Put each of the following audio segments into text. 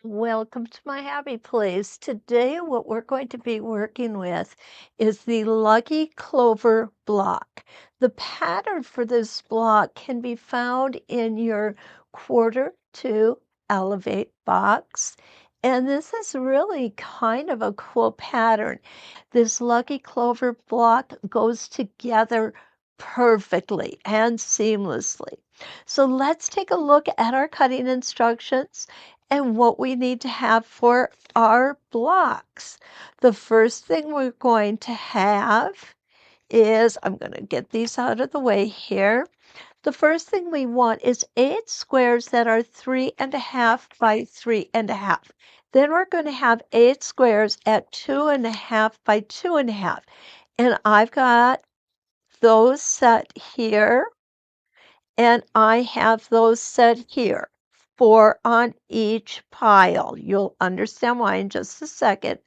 Welcome to my happy place. Today, what we're going to be working with is the Lucky Clover block. The pattern for this block can be found in your quarter to elevate box. And this is really kind of a cool pattern. This Lucky Clover block goes together perfectly and seamlessly. So let's take a look at our cutting instructions and what we need to have for our blocks. The first thing we're going to have is, I'm going to get these out of the way here. The first thing we want is 8 squares that are 3.5 by 3.5. Then we're going to have 8 squares at 2.5 by 2.5. And I've got those set here, and I have those set here. 4 on each pile. You'll understand why in just a second.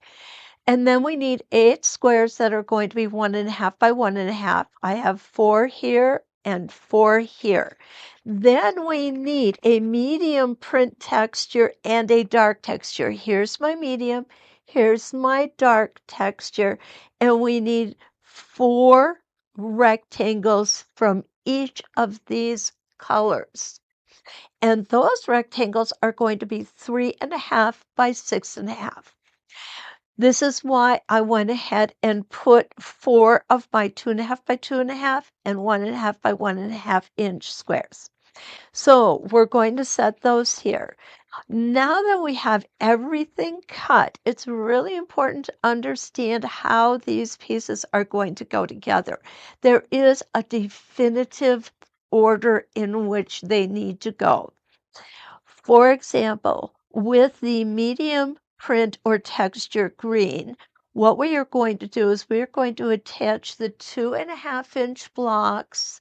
And then we need 8 squares that are going to be 1.5 by 1.5. I have 4 here and 4 here. Then we need a medium print texture and a dark texture. Here's my medium, here's my dark texture, and we need 4 rectangles from each of these colors. And those rectangles are going to be 3.5 by 6.5. This is why I went ahead and put 4 of my 2.5 by 2.5 and 1.5 by 1.5 inch squares. So we're going to set those here. Now that we have everything cut, it's really important to understand how these pieces are going to go together. There is a definitive order in which they need to go. For example, with the medium print or texture green, what we are going to do is we are going to attach the 2.5 inch blocks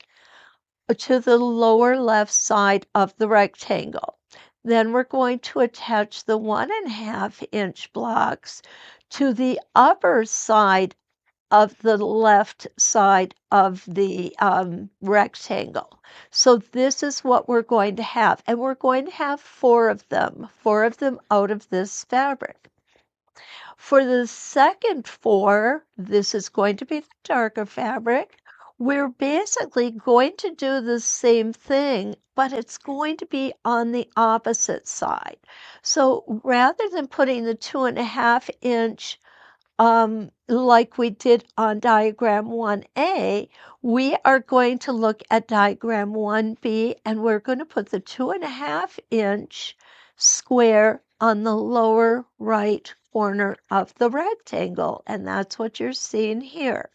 to the lower left side of the rectangle. Then we're going to attach the 1.5 inch blocks to the upper side of the left side of the rectangle. So this is what we're going to have. And we're going to have 4 of them out of this fabric. For the second 4, this is going to be the darker fabric. We're basically going to do the same thing, but it's going to be on the opposite side. So rather than putting the 2.5 inch like we did on diagram 1A, we are going to look at diagram 1B, and we're going to put the 2.5 inch square on the lower right corner of the rectangle, and that's what you're seeing here.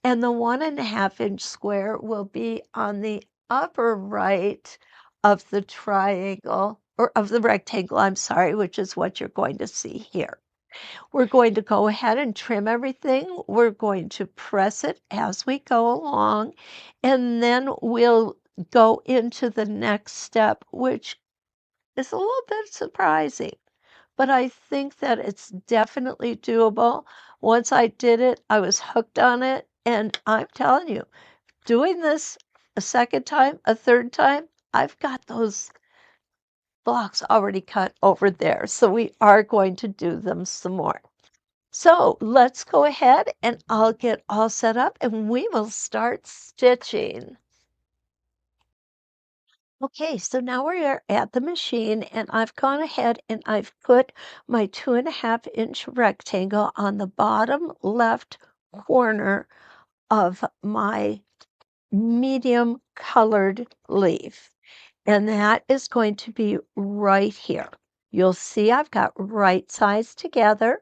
And the 1.5 inch square will be on the upper right of the triangle, or of the rectangle, I'm sorry, which is what you're going to see here. We're going to go ahead and trim everything. We're going to press it as we go along, and then we'll go into the next step, which is a little bit surprising, but I think that it's definitely doable. Once I did it, I was hooked on it, and I'm telling you, doing this a second time, a third time, I've got those blocks already cut over there, so we are going to do them some more. So let's go ahead and I'll get all set up and we will start stitching. Okay, so now we are at the machine and I've gone ahead and I've put my 2.5 inch rectangle on the bottom left corner of my medium colored leaf. And that is going to be right here. You'll see I've got right sides together.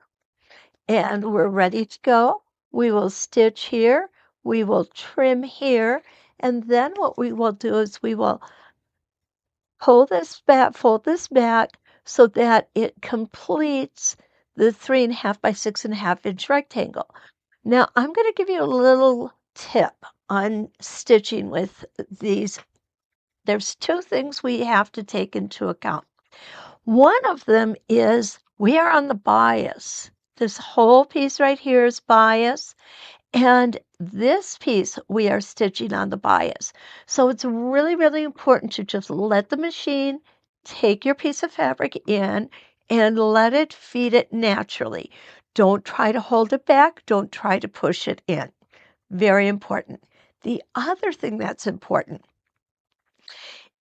And we're ready to go. We will stitch here, we will trim here, and then what we will do is we will pull this back, fold this back so that it completes the 3.5 by 6.5 inch rectangle. Now I'm going to give you a little tip on stitching with these. There's 2 things we have to take into account. One of them is we are on the bias. This whole piece right here is bias, and this piece we are stitching on the bias. So it's really, really important to just let the machine take your piece of fabric in and let it feed it naturally. Don't try to hold it back. Don't try to push it in. Very important. The other thing that's important,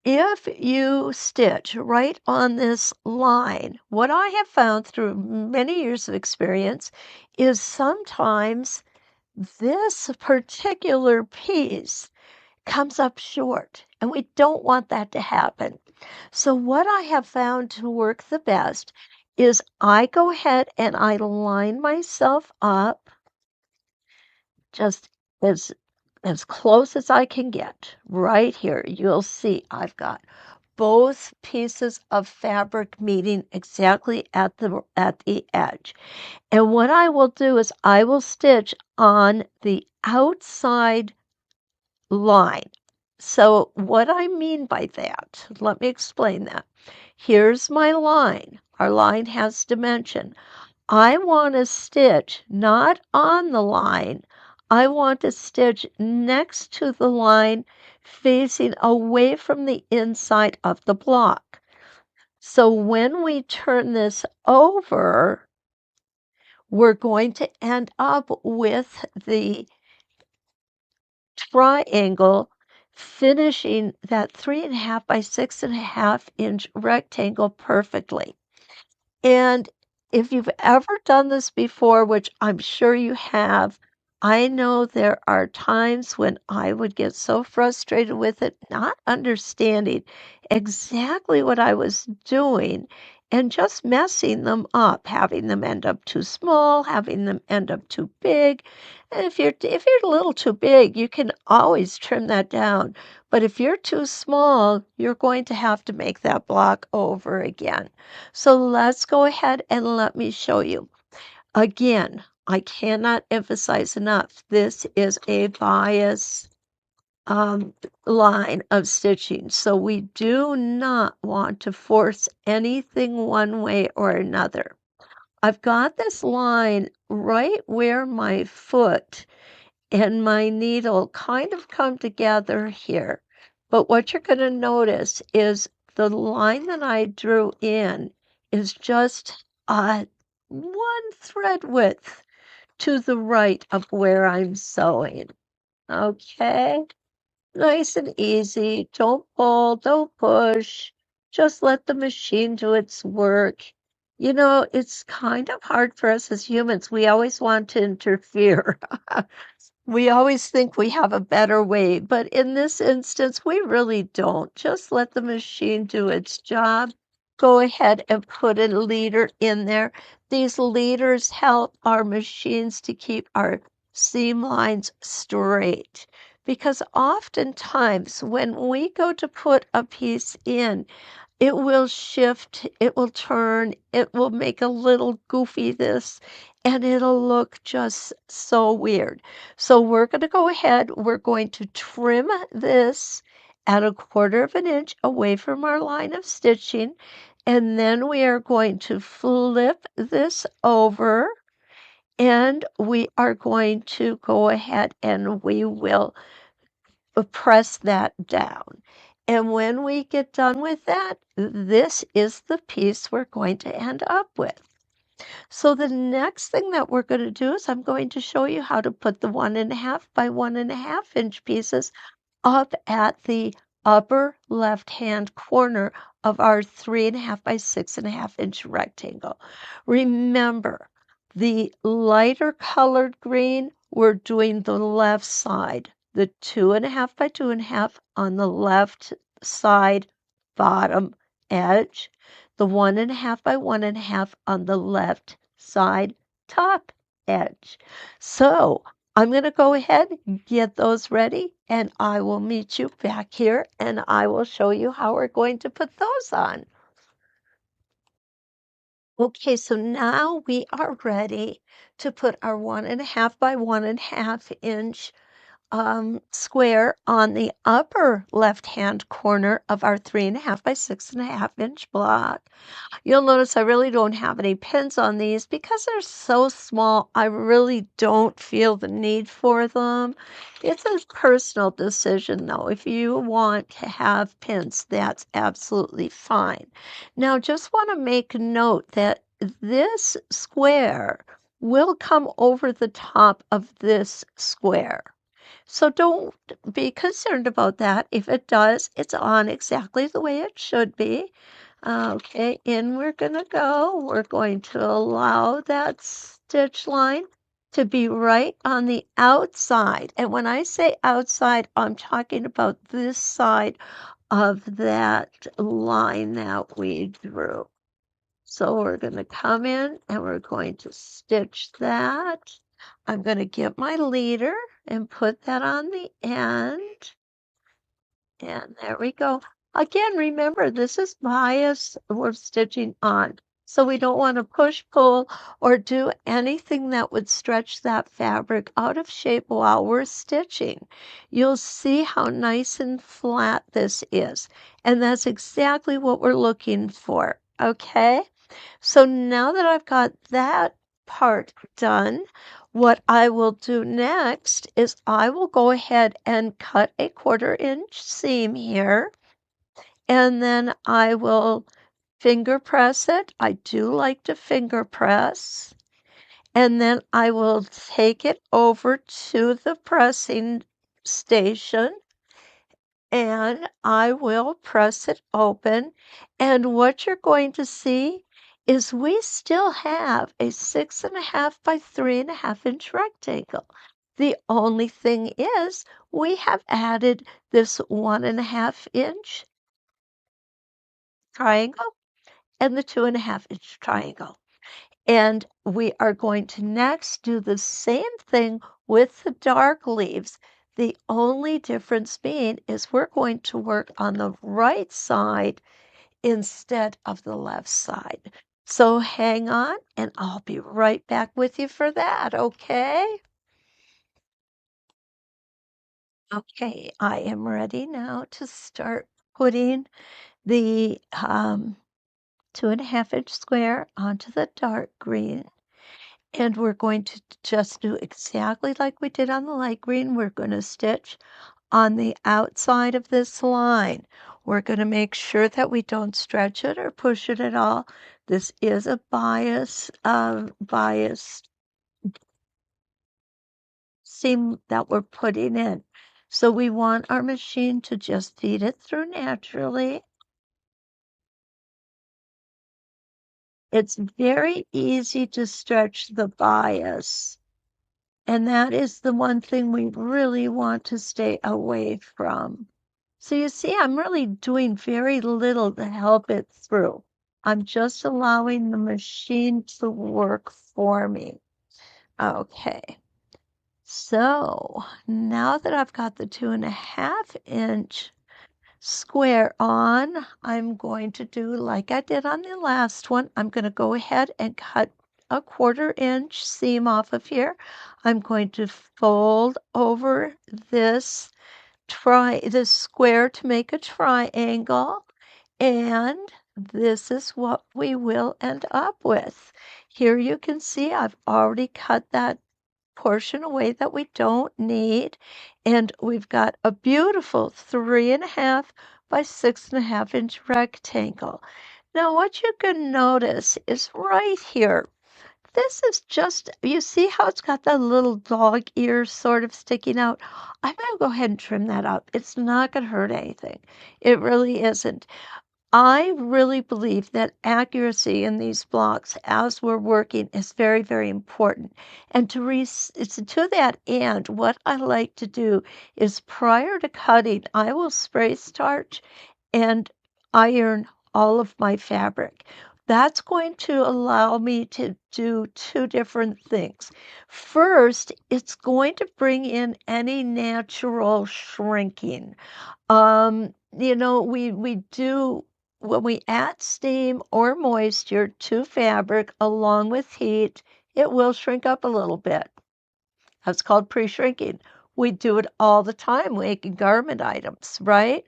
if you stitch right on this line, what I have found through many years of experience is sometimes this particular piece comes up short, and we don't want that to happen. So what I have found to work the best is I go ahead and I line myself up just as close as I can get. Right here, you'll see I've got both pieces of fabric meeting exactly at the edge. And what I will do is I will stitch on the outside line. So what I mean by that, let me explain that. Here's my line. Our line has dimension. I want to stitch not on the line. I want to stitch next to the line facing away from the inside of the block. So when we turn this over, we're going to end up with the triangle finishing that 3.5 by 6.5 inch rectangle perfectly. And if you've ever done this before, which I'm sure you have, I know there are times when I would get so frustrated with it, not understanding exactly what I was doing and just messing them up, having them end up too small, having them end up too big. And if you're a little too big, you can always trim that down. But if you're too small, you're going to have to make that block over again. So let's go ahead and let me show you. Again, I cannot emphasize enough, this is a bias line of stitching. So we do not want to force anything one way or another. I've got this line right where my foot and my needle kind of come together here. But what you're going to notice is the line that I drew in is just one thread width to the right of where I'm sewing. Okay, nice and easy. Don't pull, don't push. Just let the machine do its work. You know, it's kind of hard for us as humans. We always want to interfere. We always think we have a better way, but in this instance, we really don't. Just let the machine do its job. Go ahead and put a leader in there. These leaders help our machines to keep our seam lines straight. Because oftentimes when we go to put a piece in, it will shift, it will turn, it will make a little goofy this, and it'll look just so weird. So we're going to go ahead, we're going to trim this at 1/4 of an inch away from our line of stitching, and then we are going to flip this over, and we are going to go ahead and we will press that down. And when we get done with that, this is the piece we're going to end up with. So the next thing that we're going to do is I'm going to show you how to put the 1.5 by 1.5 inch pieces up at the upper left-hand corner of our 3.5 by 6.5 inch rectangle. Remember, the lighter colored green, we're doing the left side. The 2.5 by 2.5 on the left side bottom edge. The 1.5 by 1.5 on the left side top edge. So I'm going to go ahead and get those ready, and I will meet you back here, and I will show you how we're going to put those on. Okay, so now we are ready to put our 1.5 by 1.5 inch square on the upper left-hand corner of our 3.5 by 6.5 inch block. You'll notice I really don't have any pins on these because they're so small. I really don't feel the need for them. It's a personal decision though. If you want to have pins, that's absolutely fine. Now, just want to make note that this square will come over the top of this square. So don't be concerned about that. If it does, it's on exactly the way it should be. Okay, in we're gonna go. We're going to allow that stitch line to be right on the outside. And when I say outside, I'm talking about this side of that line that we drew. So we're going to come in and we're going to stitch that. I'm going to get my leader and put that on the end. And there we go. Again, remember, this is bias we're stitching on. So we don't want to push, pull, or do anything that would stretch that fabric out of shape while we're stitching. You'll see how nice and flat this is. And that's exactly what we're looking for. Okay? So now that I've got that part done, what I will do next is I will go ahead and cut a 1/4 inch seam here, and then I will finger press it. I do like to finger press. And then I will take it over to the pressing station and I will press it open. And what you're going to see is we still have a 6.5 by 3.5 inch rectangle. The only thing is we have added this 1.5 inch triangle and the 2.5 inch triangle. And we are going to next do the same thing with the dark leaves. The only difference being is we're going to work on the right side instead of the left side. So hang on and I'll be right back with you for that, okay? Okay, I am ready now to start putting the 2.5 inch square onto the dark green. And we're going to just do exactly like we did on the light green. We're going to stitch on the outside of this line. We're going to make sure that we don't stretch it or push it at all. This is a bias seam that we're putting in. So we want our machine to just feed it through naturally. It's very easy to stretch the bias. And that is the one thing we really want to stay away from. So you see, I'm really doing very little to help it through. I'm just allowing the machine to work for me. Okay. So now that I've got the 2.5 inch square on, I'm going to do like I did on the last one. I'm going to go ahead and cut a 1/4 inch seam off of here. I'm going to fold over this square to make a triangle, and this is what we will end up with. Here you can see I've already cut that portion away that we don't need, and we've got a beautiful 3.5 by 6.5 inch rectangle. Now what you can notice is right here, this is just, you see how it's got that little dog ear sort of sticking out? I'm going to go ahead and trim that up. It's not going to hurt anything. It really isn't. I really believe that accuracy in these blocks as we're working is very, very important. And to that end, what I like to do is prior to cutting, I will spray starch and iron all of my fabric. That's going to allow me to do two different things. First, it's going to bring in any natural shrinking. We do when we add steam or moisture to fabric along with heat, it will shrink up a little bit. That's called pre-shrinking. We do it all the time making garment items, right?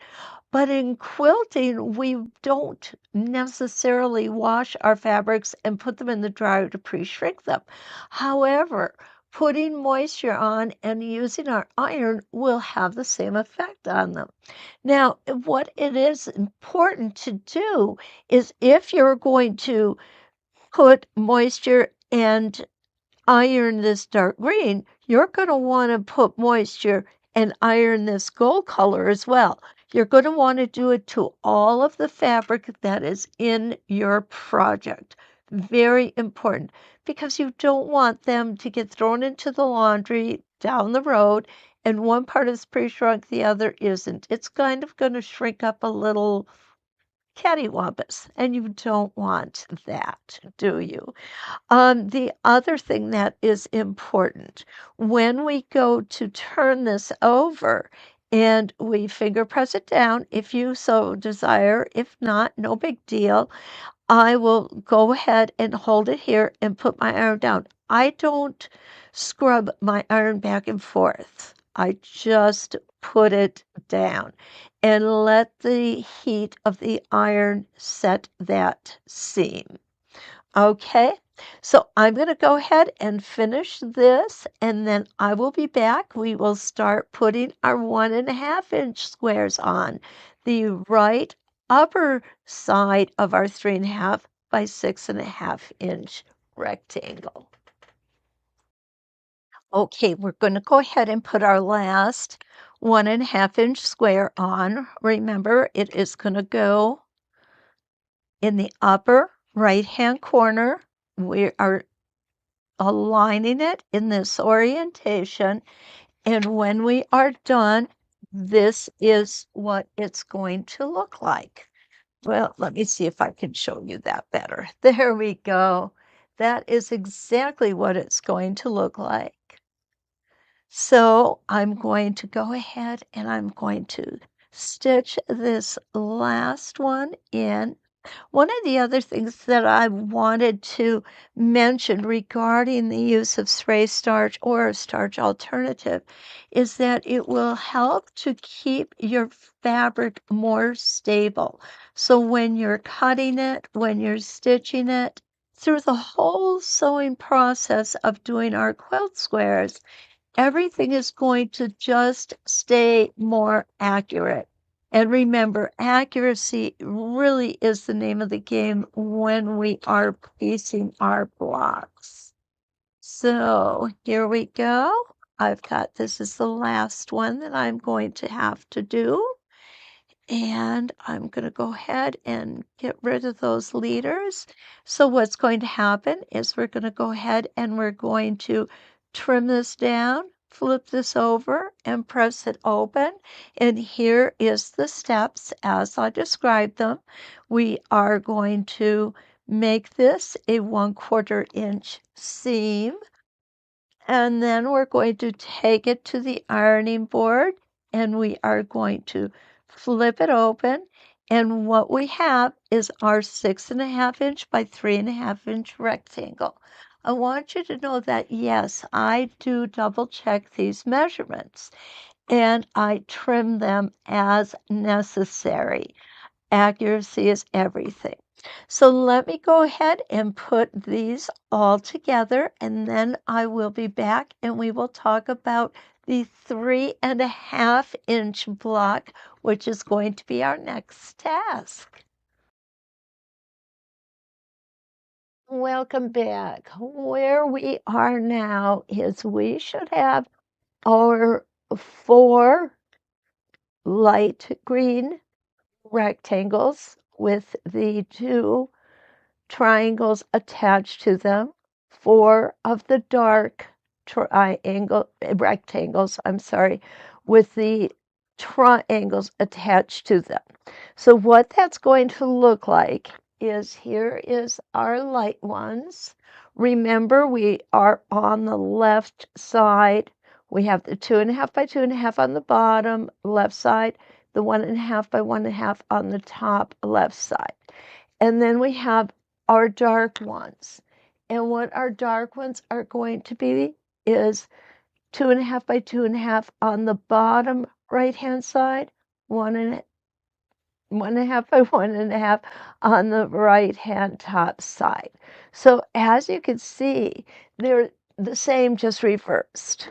But in quilting, we don't necessarily wash our fabrics and put them in the dryer to pre-shrink them. However, putting moisture on and using our iron will have the same effect on them. Now, what it is important to do is if you're going to put moisture and iron this dark green, you're going to want to put moisture and iron this gold color as well. You're going to want to do it to all of the fabric that is in your project. Very important because you don't want them to get thrown into the laundry down the road and one part is pre-shrunk, the other isn't. It's kind of going to shrink up a little cattywampus, and you don't want that, do you? The other thing that is important, when we go to turn this over and we finger press it down, if you so desire, if not, no big deal, I will go ahead and hold it here and put my iron down. I don't scrub my iron back and forth. I just put it down and let the heat of the iron set that seam. Okay, so I'm going to go ahead and finish this and then I will be back. We will start putting our 1.5-inch squares on the right upper side of our 3.5 by 6.5-inch rectangle. Okay, we're going to go ahead and put our last 1.5-inch square on. Remember, it is going to go in the upper right-hand corner. We are aligning it in this orientation, and when we are done, this is what it's going to look like. Well, let me see if I can show you that better. There we go. That is exactly what it's going to look like. So I'm going to go ahead and I'm going to stitch this last one in. One of the other things that I wanted to mention regarding the use of spray starch or a starch alternative is that it will help to keep your fabric more stable. So when you're cutting it, when you're stitching it, through the whole sewing process of doing our quilt squares, everything is going to just stay more accurate. And remember, accuracy really is the name of the game when we are piecing our blocks. So here we go. I've got, this is the last one that I'm going to have to do. And I'm going to go ahead and get rid of those leaders. So what's going to happen is we're going to go ahead and we're going to trim this down, flip this over, and press it open. And here is the steps as I described them. We are going to make this a 1/4 inch seam. And then we're going to take it to the ironing board and we are going to flip it open. And what we have is our 6.5-inch by 3.5-inch rectangle. I want you to know that, yes, I do double check these measurements and I trim them as necessary. Accuracy is everything. So let me go ahead and put these all together and then I will be back and we will talk about the 3.5-inch block, which is going to be our next task. Welcome back. Where we are now is we should have our 4 light green rectangles with the 2 triangles attached to them, 4 of the dark rectangles, with the triangles attached to them. So what that's going to look like is here is our light ones. Remember, we are on the left side. We have the 2.5 by 2.5 on the bottom left side, the 1.5 by 1.5 on the top left side. And then we have our dark ones. And what our dark ones are going to be is 2.5 by 2.5 on the bottom right-hand side, 1.5 by 1.5 on the right-hand top side. So as you can see, they're the same, just reversed.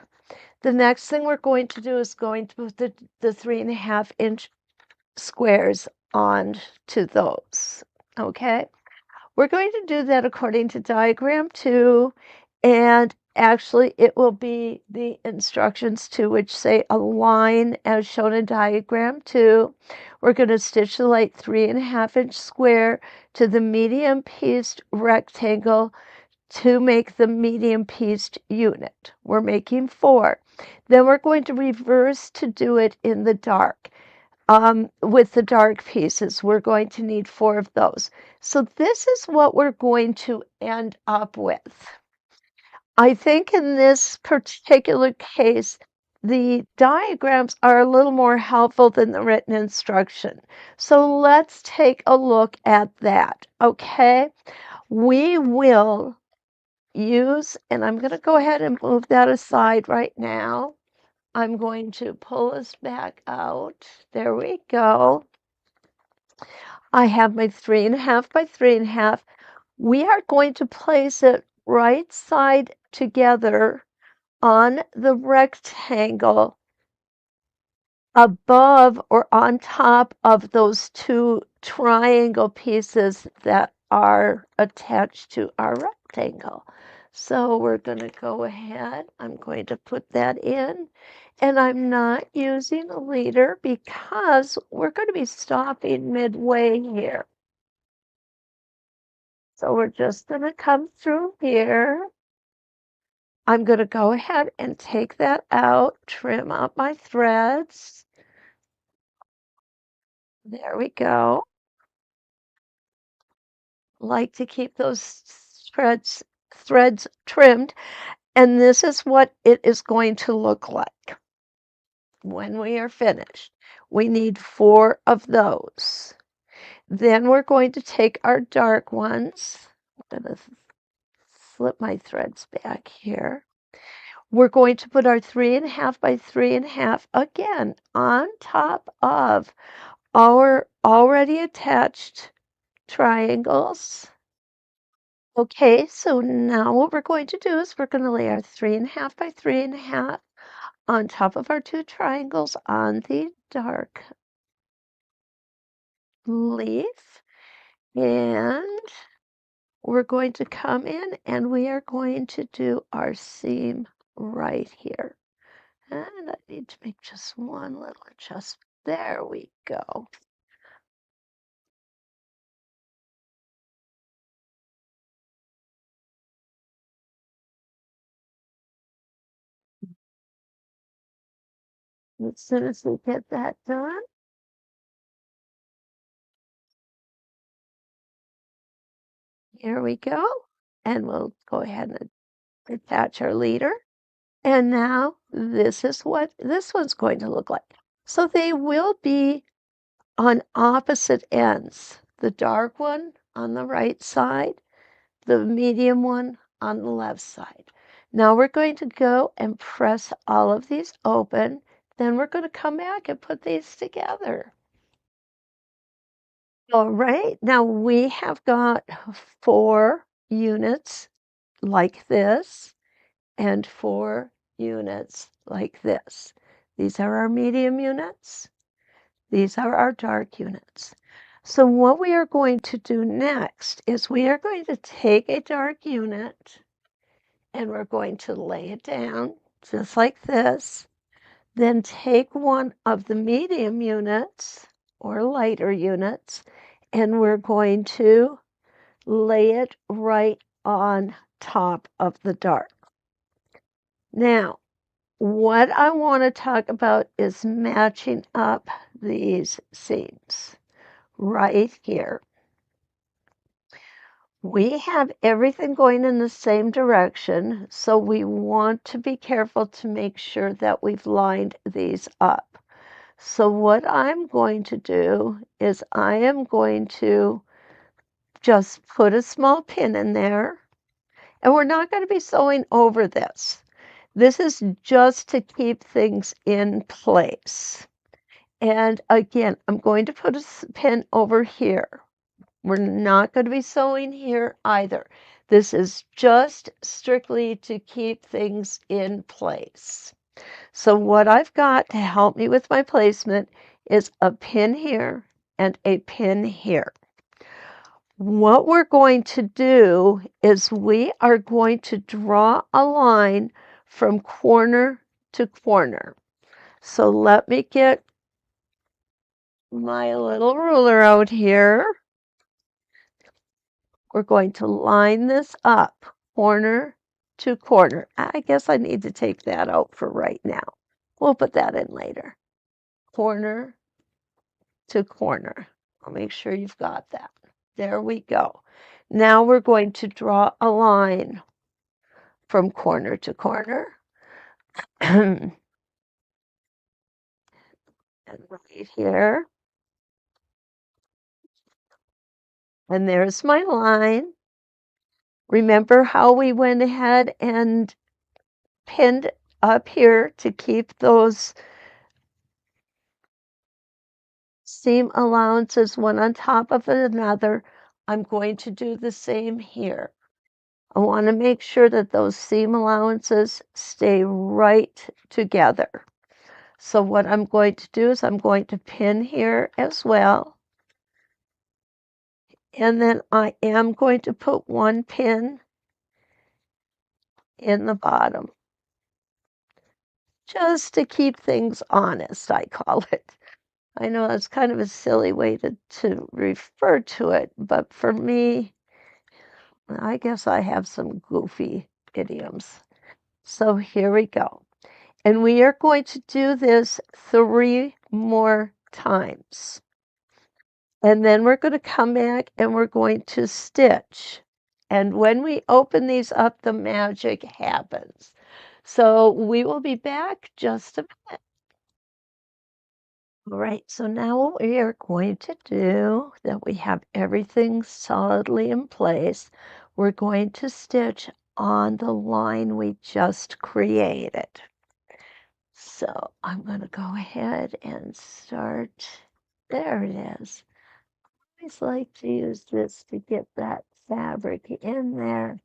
The next thing we're going to do is going to put the 3.5-inch squares onto those. Okay, we're going to do that according to diagram 2, and actually it will be the instructions too, which say align as shown in diagram 2. We're going to stitch the light 3.5-inch square to the medium pieced rectangle to make the medium pieced unit. We're making 4. Then we're going to reverse to do it in the dark. With the dark pieces, we're going to need 4 of those. So this is what we're going to end up with. I think in this particular case, the diagrams are a little more helpful than the written instruction. So let's take a look at that, okay? We will use, and I'm going to go ahead and move that aside right now. I'm going to pull this back out. There we go. I have my 3.5 by 3.5. We are going to place it right side together on the rectangle above or on top of those 2 triangle pieces that are attached to our rectangle. So we're going to go ahead, I'm going to put that in, and I'm not using a leader because we're going to be stopping midway here. So we're just going to come through here. I'm going to go ahead and take that out, trim out my threads. There we go. Like to keep those threads trimmed, and this is what it is going to look like when we are finished. We need 4 of those. Then we're going to take our dark ones. I'm going to slip my threads back here. We're going to put our 3.5 by 3.5 again on top of our already attached triangles. Okay, so now what we're going to do is we're going to lay our 3.5 by 3.5 on top of our 2 triangles on the dark leaf, and we're going to come in and we are going to do our seam right here. And I need to make just one little adjustment. There we go. As soon as we get that done, here we go. And we'll go ahead and attach our leader. And now this is what this one's going to look like. So they will be on opposite ends. The dark one on the right side, the medium one on the left side. Now we're going to go and press all of these open. Then we're going to come back and put these together. All right, now we have got 4 units like this and 4 units like this. These are our medium units. These are our dark units. So what we are going to do next is we are going to take a dark unit and we're going to lay it down just like this. Then take one of the medium units or lighter units and we're going to lay it right on top of the dark. Now, what I want to talk about is matching up these seams right here. We have everything going in the same direction, so we want to be careful to make sure that we've lined these up. So what I'm going to do is I am going to just put a small pin in there, and we're not going to be sewing over this. This is just to keep things in place. And again, I'm going to put a pin over here. We're not going to be sewing here either. This is just strictly to keep things in place. So what I've got to help me with my placement is a pin here and a pin here. What we're going to do is we are going to draw a line from corner to corner. So let me get my little ruler out here. We're going to line this up corner to corner. I guess I need to take that out for right now. We'll put that in later. Corner to corner. I'll make sure you've got that. There we go. Now we're going to draw a line from corner to corner. And right here. And there's my line. Remember how we went ahead and pinned up here to keep those seam allowances one on top of another? I'm going to do the same here. I want to make sure that those seam allowances stay right together. So what I'm going to do is I'm going to pin here as well. And then I am going to put one pin in the bottom. Just to keep things honest, I call it. I know that's kind of a silly way to refer to it, but for me, I guess I have some goofy idioms. So here we go. And we are going to do this 3 more times. And then we're going to come back and we're going to stitch. And when we open these up, the magic happens. So we will be back just a minute. All right, so now what we are going to do, that we have everything solidly in place, we're going to stitch on the line we just created. So I'm going to go ahead and start. There it is. I always like to use this to get that fabric in there.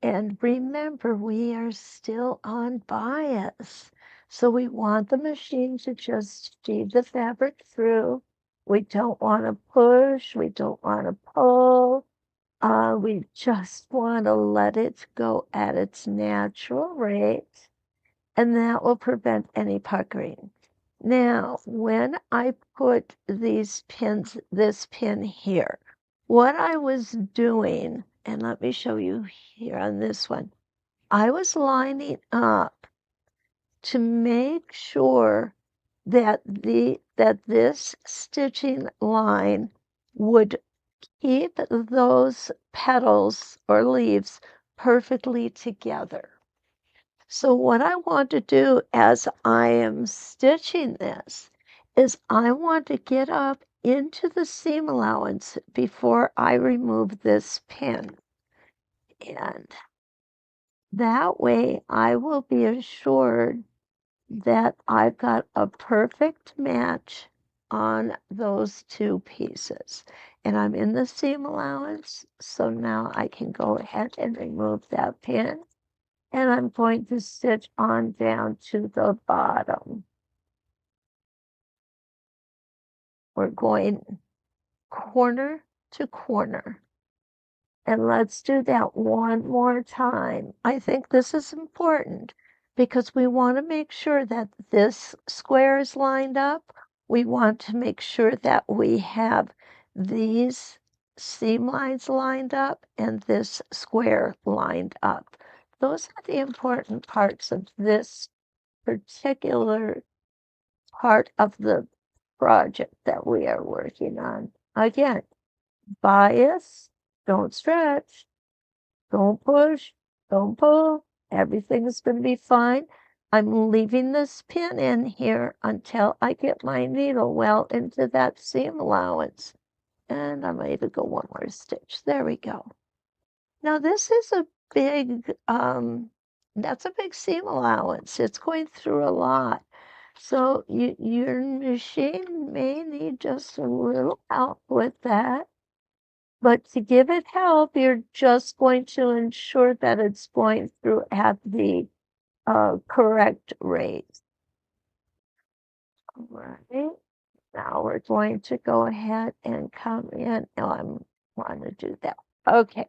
And remember, we are still on bias. So we want the machine to just feed the fabric through. We don't want to push. We don't want to pull. We just want to let it go at its natural rate. And that will prevent any puckering. Now, when I put these pins, this pin here, what I was doing, and let me show you here on this one, I was lining up to make sure that this stitching line would keep those petals or leaves perfectly together. So what I want to do as I am stitching this is I want to get up into the seam allowance before I remove this pin. And that way I will be assured that I've got a perfect match on those 2 pieces. And I'm in the seam allowance, so now I can go ahead and remove that pin. And I'm going to stitch on down to the bottom. We're going corner to corner. And let's do that one more time. I think this is important because we want to make sure that this square is lined up. We want to make sure that we have these seam lines lined up and this square lined up. Those are the important parts of this particular part of the project that we are working on. Again, bias, don't stretch, don't push, don't pull. Everything is going to be fine. I'm leaving this pin in here until I get my needle well into that seam allowance. And I might even go one more stitch. There we go. Now this is a big that's a big seam allowance. It's going through a lot. So your machine may need just a little help with that. But to give it help, you're just going to ensure that it's going through at the correct rate. All right. Now we're going to go ahead and come in. Oh, I want to do that. Okay.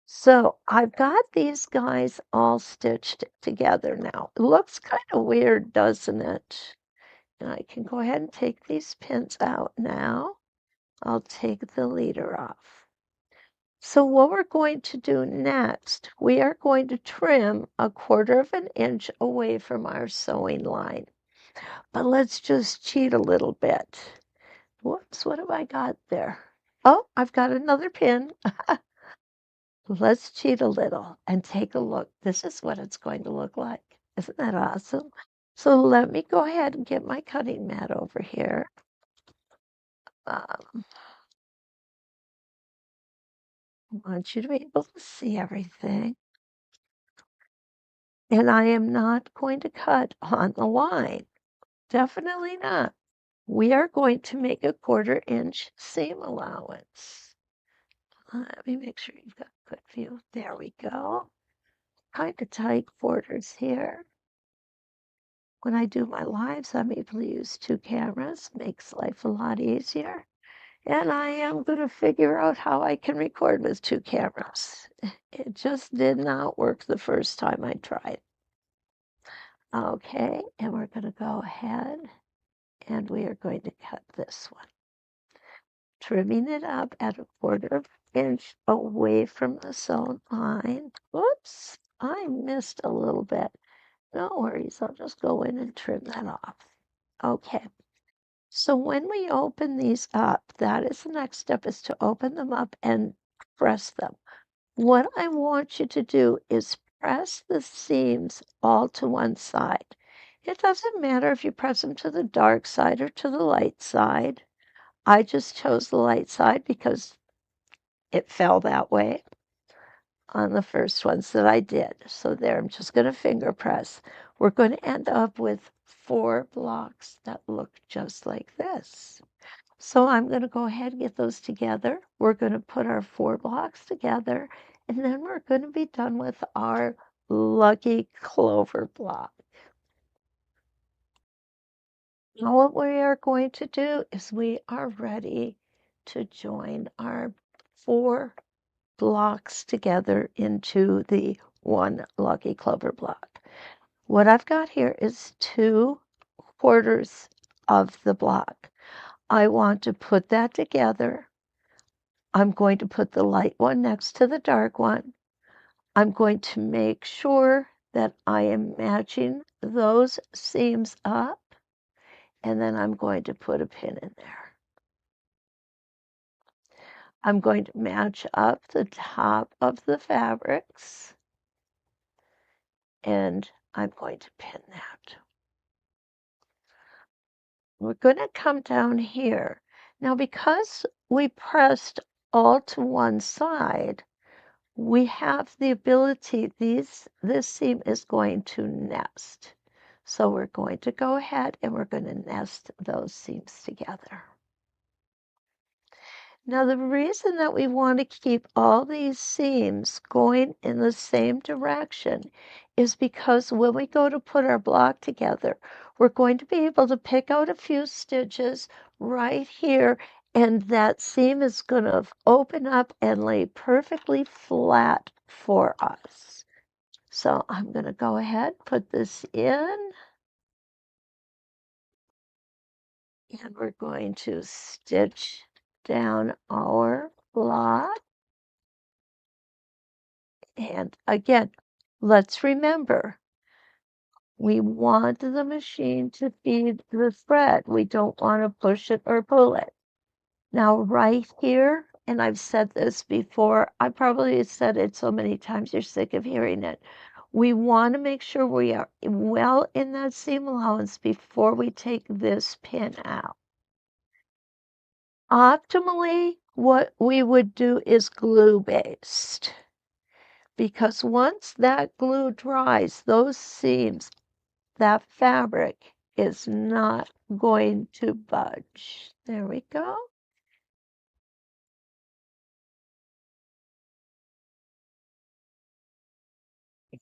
So I've got these guys all stitched together now. It looks kind of weird, doesn't it? And I can go ahead and take these pins out now. I'll take the leader off. So what we're going to do next, we are going to trim 1/4 of an inch away from our sewing line. But let's just cheat a little bit. Whoops, what have I got there? Oh, I've got another pin. Let's cheat a little and take a look. This is what it's going to look like. Isn't that awesome? So let me go ahead and get my cutting mat over here. I want you to be able to see everything. And I am not going to cut on the line. Definitely not. We are going to make a 1/4 inch seam allowance. Let me make sure you've got a good view. There we go. Kind of tight quarters here. When I do my lives, I'm able to use 2 cameras. Makes life a lot easier. And I am going to figure out how I can record with 2 cameras. It just did not work the first time I tried. Okay, and we're going to go ahead and we are going to cut this one. Trimming it up at 1/4 inch away from the sewn line. Whoops, I missed a little bit. No worries, I'll just go in and trim that off. Okay, so when we open these up, that is the next step, is to open them up and press them. What I want you to do is press the seams all to one side. It doesn't matter if you press them to the dark side or to the light side. I just chose the light side because it fell that way on the first ones that I did. So there, I'm just going to finger press. We're going to end up with 4 blocks that look just like this. So I'm going to go ahead and get those together. We're going to put our 4 blocks together, and then we're going to be done with our Lucky Clover block. Now what we are going to do is we are ready to join our 4 blocks together into the 1 Lucky Clover block. What I've got here is 2/4 of the block. I want to put that together. I'm going to put the light one next to the dark one. I'm going to make sure that I am matching those seams up, and then I'm going to put a pin in there. I'm going to match up the top of the fabrics, and I'm going to pin that. We're going to come down here. Now, because we pressed all to one side, we have the ability, this seam is going to nest. So we're going to go ahead and we're going to nest those seams together. Now the reason that we want to keep all these seams going in the same direction is because when we go to put our block together, we're going to be able to pick out a few stitches right here, and that seam is going to open up and lay perfectly flat for us. So I'm going to go ahead, put this in, and we're going to stitch down our block. And again, let's remember, we want the machine to feed the thread. We don't want to push it or pull it. Now, right here, and I've said this before, I probably said it so many times you're sick of hearing it. We want to make sure we are well in that seam allowance before we take this pin out. Optimally, what we would do is glue based, because once that glue dries, those seams, that fabric is not going to budge. There we go.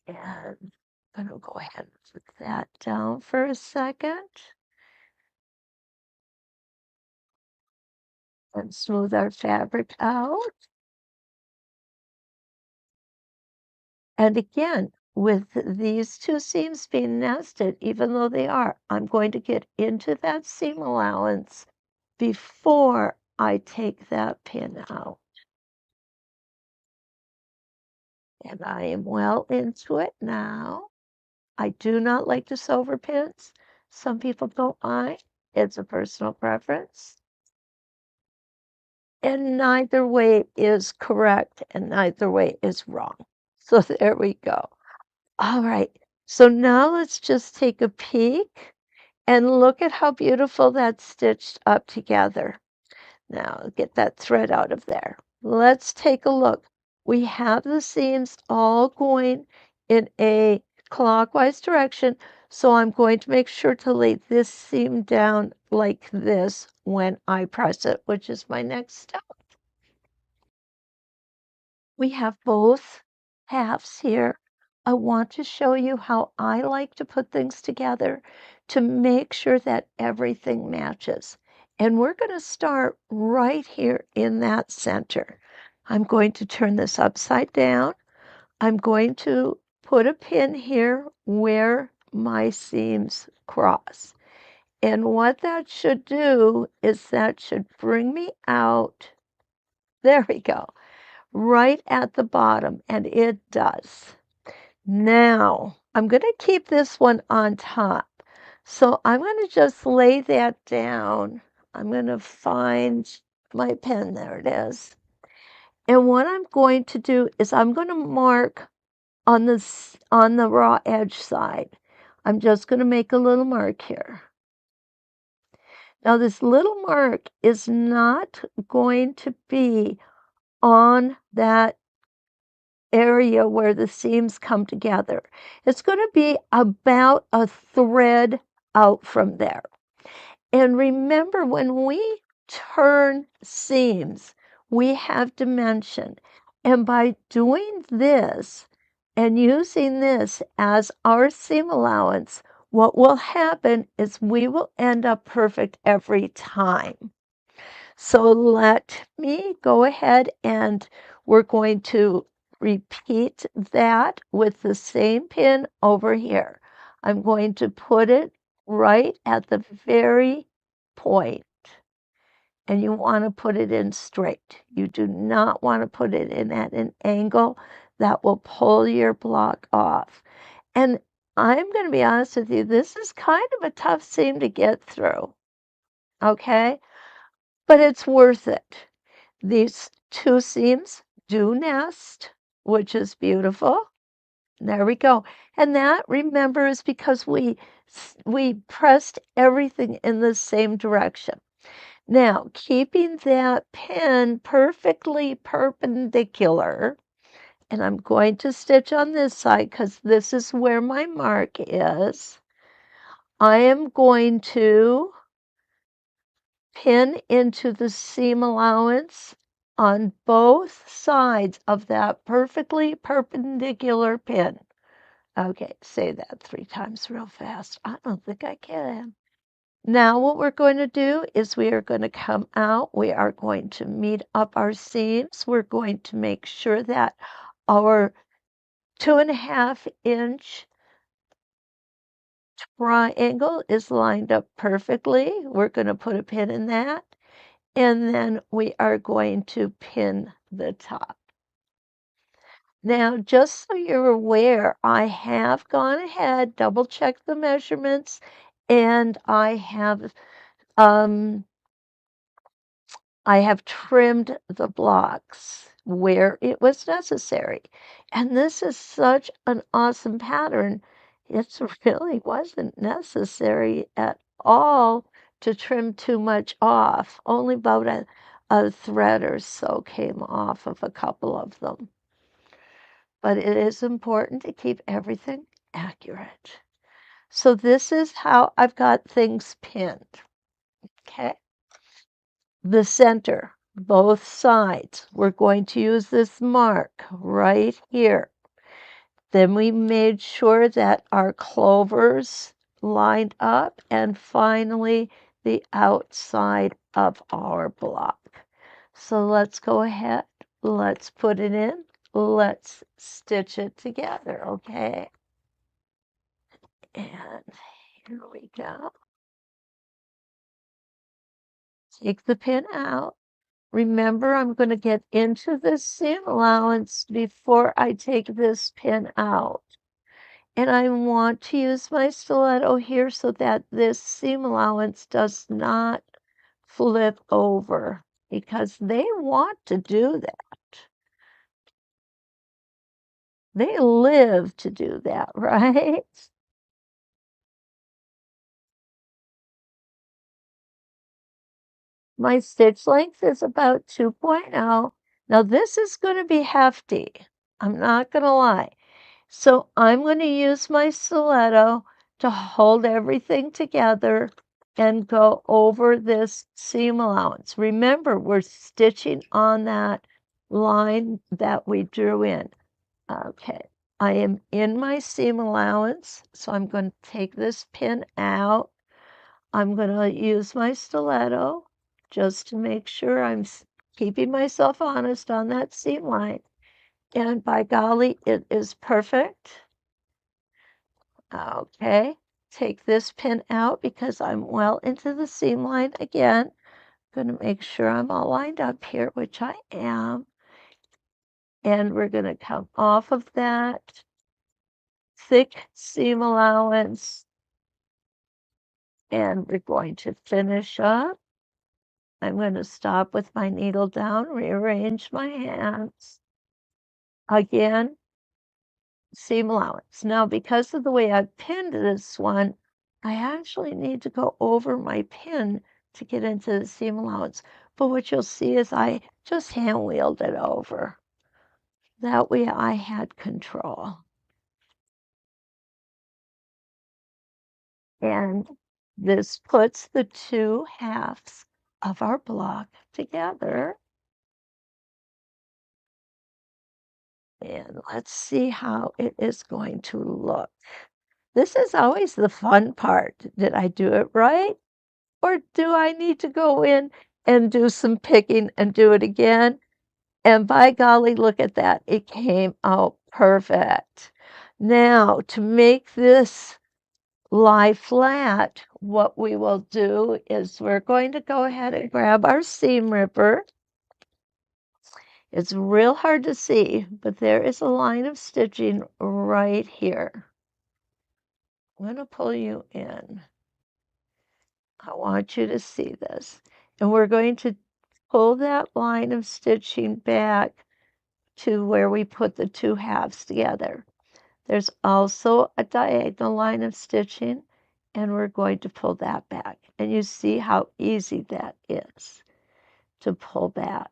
And I'm going to go ahead and put that down for a second and smooth our fabric out. And again, with these two seams being nested, even though they are, I'm going to get into that seam allowance before I take that pin out. And I am well into it now. I do not like to sew over pins. Some people don't mind. It's a personal preference. And neither way is correct and neither way is wrong. So there we go. All right. So now let's just take a peek and look at how beautiful that's stitched up together. Now get that thread out of there. Let's take a look. We have the seams all going in a clockwise direction, so I'm going to make sure to lay this seam down like this when I press it, which is my next step. We have both halves here. I want to show you how I like to put things together to make sure that everything matches. And we're going to start right here in that center. I'm going to turn this upside down. I'm going to put a pin here where my seams cross. And what that should do is that should bring me out. There we go, right at the bottom, and it does. Now, I'm going to keep this one on top. So I'm going to just lay that down. I'm going to find my pen. There it is. And what I'm going to do is I'm going to mark on the raw edge side. I'm just going to make a little mark here. Now, this little mark is not going to be on that area where the seams come together. It's going to be about a thread out from there. And remember, when we turn seams, we have dimension. And by doing this and using this as our seam allowance, what will happen is we will end up perfect every time. So let me go ahead and we're going to repeat that with the same pin over here. I'm going to put it right at the very point. And you want to put it in straight. You do not want to put it in at an angle that will pull your block off. And I'm going to be honest with you, this is kind of a tough seam to get through. Okay? But it's worth it. These two seams do nest, which is beautiful. There we go. And that, remember, is because we pressed everything in the same direction. Now, keeping that pin perfectly perpendicular, and I'm going to stitch on this side because this is where my mark is. I am going to pin into the seam allowance on both sides of that perfectly perpendicular pin. Okay, say that 3 times real fast. I don't think I can. Now what we're going to do is we are going to come out. We are going to meet up our seams. We're going to make sure that our 2.5-inch triangle is lined up perfectly. We're going to put a pin in that. And then we are going to pin the top. Now, just so you're aware, I have gone ahead, double checked the measurements, and I have trimmed the blocks where it was necessary. And this is such an awesome pattern. It really wasn't necessary at all to trim too much off. Only about a thread or so came off of a couple of them. but it is important to keep everything accurate. So this is how I've got things pinned. Okay. The center, both sides. We're going to use this mark right here. Then we made sure that our clovers lined up, and finally the outside of our block. So let's go ahead, let's put it in, let's stitch it together, okay? And here we go. Take the pin out. Remember, I'm going to get into this seam allowance before I take this pin out. And I want to use my stiletto here so that this seam allowance does not flip over, because they want to do that. They live to do that, right? My stitch length is about 2.0. Now this is going to be hefty. I'm not going to lie. So I'm going to use my stiletto to hold everything together and go over this seam allowance. Remember, we're stitching on that line that we drew in. Okay, I am in my seam allowance, so I'm going to take this pin out. I'm going to use my stiletto just to make sure I'm keeping myself honest on that seam line. And by golly, it is perfect. Okay, take this pin out because I'm well into the seam line again. Going to make sure I'm all lined up here, which I am. And we're going to come off of that thick seam allowance, and we're going to finish up. I'm going to stop with my needle down, rearrange my hands. Again, seam allowance. Now, because of the way I pinned this one, I actually need to go over my pin to get into the seam allowance. But what you'll see is I just hand wheeled it over. That way I had control. And this puts the two halves of our block together. And let's see how it is going to look. This is always the fun part. Did I do it right? Or do I need to go in and do some picking and do it again? And by golly, look at that. It came out perfect. Now, to make this lie flat, what we will do is we're going to go ahead and grab our seam ripper. It's real hard to see, but there is a line of stitching right here. I'm going to pull you in. I want you to see this. And we're going to pull that line of stitching back to where we put the two halves together. There's also a diagonal line of stitching, and we're going to pull that back. And you see how easy that is to pull back.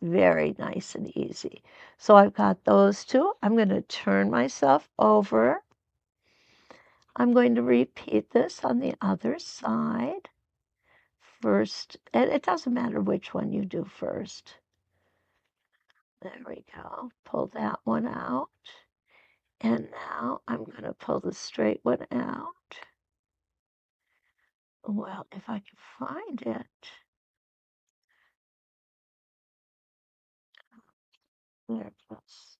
Very nice and easy. So I've got those two. I'm going to turn myself over. I'm going to repeat this on the other side. First, and it doesn't matter which one you do first. There we go. Pull that one out. And now I'm going to pull the straight one out. Well, if I can find it. There it goes.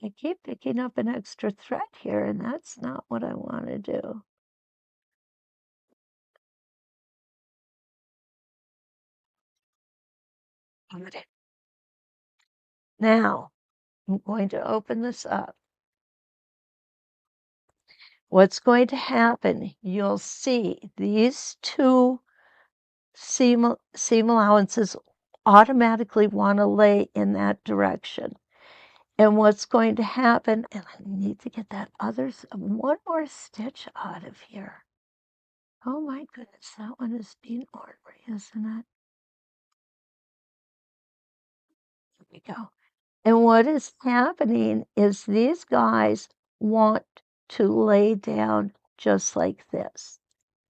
I keep picking up an extra thread here, and that's not what I want to do. Now, I'm going to open this up. What's going to happen, you'll see these two seam allowances automatically want to lay in that direction. And what's going to happen, and I need to get that one more stitch out of here. Oh my goodness, that one is being ornery, isn't it? we go. And what is happening is these guys want to lay down just like this.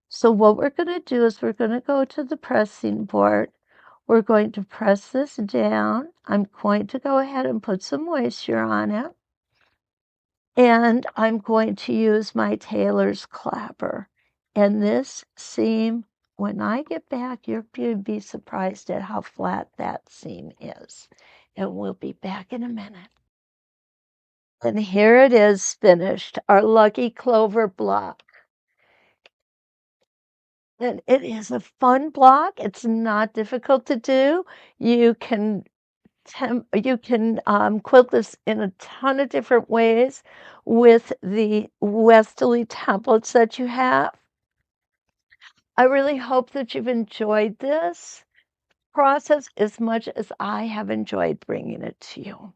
So what we're going to do is we're going to go to the pressing board. We're going to press this down. I'm going to go ahead and put some moisture on it. And I'm going to use my tailor's clapper. And this seam, when I get back, you're going to be surprised at how flat that seam is. And we'll be back in a minute. And here it is finished, our Lucky Clover block. And it is a fun block. It's not difficult to do. You can quilt this in a ton of different ways with the Westerly templates that you have. I really hope that you've enjoyed this process as much as I have enjoyed bringing it to you.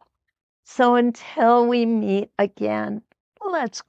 So until we meet again, let's